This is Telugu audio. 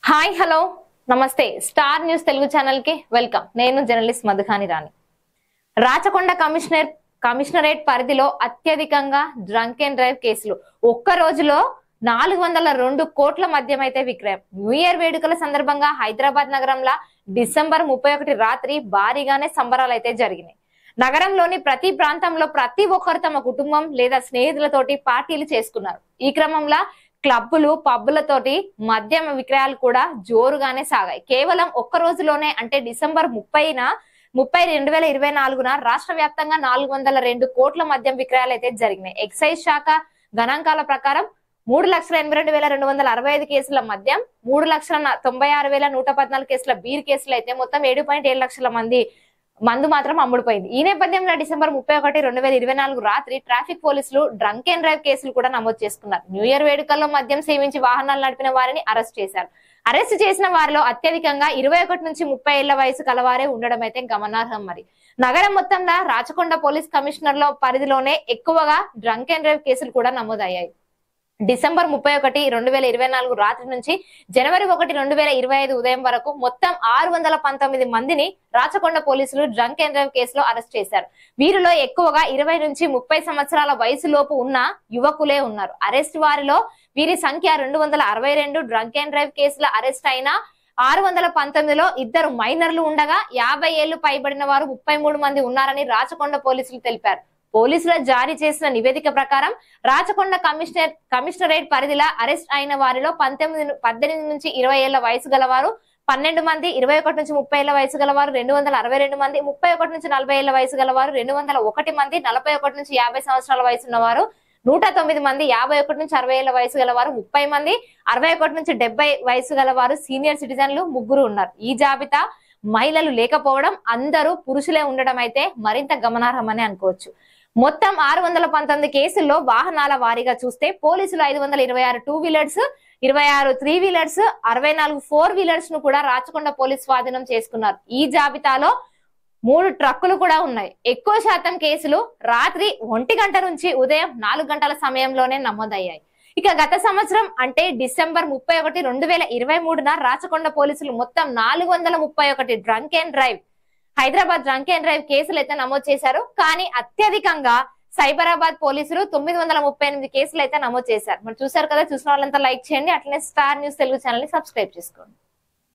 హాయ్ హలో నమస్తే స్టార్ న్యూస్ తెలుగు ఛానల్ కి వెల్కమ్. నేను జర్నలిస్ట్ మధుఖాని రాణి. రాచకొండ కమిషనరేట్ పరిధిలో అత్యధికంగా డ్రంక్ అండ్ డ్రైవ్ కేసులు. ఒక్క రోజులో 402 కోట్ల మద్యం అయితే విక్రయం. న్యూ ఇయర్ వేడుకల సందర్భంగా హైదరాబాద్ నగరంలో డిసెంబర్ 31 రాత్రి భారీగానే సంబరాలు అయితే జరిగినాయి. నగరంలోని ప్రతి ప్రాంతంలో ప్రతి ఒక్కరు తమ కుటుంబం లేదా స్నేహితులతోటి పార్టీలు చేసుకున్నారు. ఈ క్రమంలో క్లబ్బులు పబ్బులతోటి మద్యం విక్రయాలు కూడా జోరుగానే సాగాయి. కేవలం ఒక్క రోజులోనే అంటే డిసెంబర్ 30 2024 రాష్ట్ర వ్యాప్తంగా 402 కోట్ల మద్యం విక్రయాలు అయితే జరిగినాయి. ఎక్సైజ్ శాఖ గణాంకాల ప్రకారం 3,82,265 కేసుల మద్యం, 3,96,114 కేసుల బీర్ కేసులు అయితే మొత్తం 7.7 లక్షల మందు మాత్రం అమ్ముడుపోయింది. ఈ నేపథ్యంలో డిసెంబర్ 31, 2024 రాత్రి ట్రాఫిక్ పోలీసులు డ్రంక్ అండ్ డ్రైవ్ కేసులు కూడా నమోదు చేసుకున్నారు. న్యూ ఇయర్ వేడుకల్లో మద్యం సేవించి వాహనాలు నడిపిన వారిని అరెస్ట్ చేశారు. అరెస్ట్ చేసిన వారిలో అత్యధికంగా 21 నుంచి 30 ఏళ్ల వయసు కలవారే ఉండడం అయితే గమనార్హం. మరి నగరం మొత్తంలో రాచకొండ పోలీస్ కమిషనర్ లో పరిధిలోనే ఎక్కువగా డ్రంక్ అండ్ డ్రైవ్ కేసులు కూడా నమోదయ్యాయి. డిసెంబర్ 31, 2024 రాత్రి నుంచి జనవరి 1, 2025 ఉదయం వరకు మొత్తం 619 మందిని రాచకొండ పోలీసులు డ్రంక్ అండ్ డ్రైవ్ కేసులో అరెస్ట్ చేశారు. వీరిలో ఎక్కువగా 20 నుంచి 30 సంవత్సరాల వయసులోపు ఉన్న యువకులే ఉన్నారు. అరెస్ట్ వారిలో వీరి సంఖ్య 262. డ్రంక్ అండ్ డ్రైవ్ కేసులో అరెస్ట్ అయిన 619లో 2 మైనర్లు ఉండగా 50 ఏళ్లు పైబడిన వారు 33 మంది ఉన్నారని రాచకొండ పోలీసులు తెలిపారు. పోలీసులు జారీ చేసిన నివేదిక ప్రకారం రాచకొండ కమిషనరేట్ పరిధిలో అరెస్ట్ అయిన వారిలో 18 నుంచి 20 ఏళ్ల వయసు గలవారు 12 మంది, 21 నుంచి 30 ఏళ్ల వయసు గలవారు 262 మంది, 31 నుంచి 40 ఏళ్ల వయసు గలవారు 201 మంది, 41 నుంచి 50 సంవత్సరాల వయసు ఉన్నవారు 109 మంది, 51 నుంచి 60 ఏళ్ల వయసు గలవారు 30 మంది, 61 నుంచి 70 వయసు గలవారు సీనియర్ సిటిజన్లు 3 ఉన్నారు. ఈ జాబితా మహిళలు లేకపోవడం, అందరూ పురుషులే ఉండడం అయితే మరింత గమనార్హమని అనుకోవచ్చు. మొత్తం 619 కేసుల్లో వాహనాల వారీగా చూస్తే పోలీసులు 526 two wheelers, 26 three wheelers, 64 four wheelers ను కూడా రాచకొండ పోలీస్ స్వాధీనం చేసుకున్నారు. ఈ జాబితాలో 3 ట్రక్కులు కూడా ఉన్నాయి. ఎక్కువ శాతం కేసులు రాత్రి 1 గంట నుంచి ఉదయం 4 గంటల సమయంలోనే నమోదయ్యాయి. ఇక గత సంవత్సరం అంటే డిసెంబర్ 31, 2023 రాచకొండ పోలీసులు మొత్తం 431 drunk and drive Hyderabad drunk and drive కేసులు అయితే నమోదు చేశారు. కానీ అత్యధికంగా సైబరాబాద్ పోలీసులు 938 కేసులు అయితే నమోదు చేశారు. మరి చూసారు కదా, చూసిన వాళ్ళంతా లైక్ చేయండి. అట్లనే స్టార్ న్యూస్ తెలుగు ఛానల్ ని సబ్స్క్రైబ్ చేసుకోండి.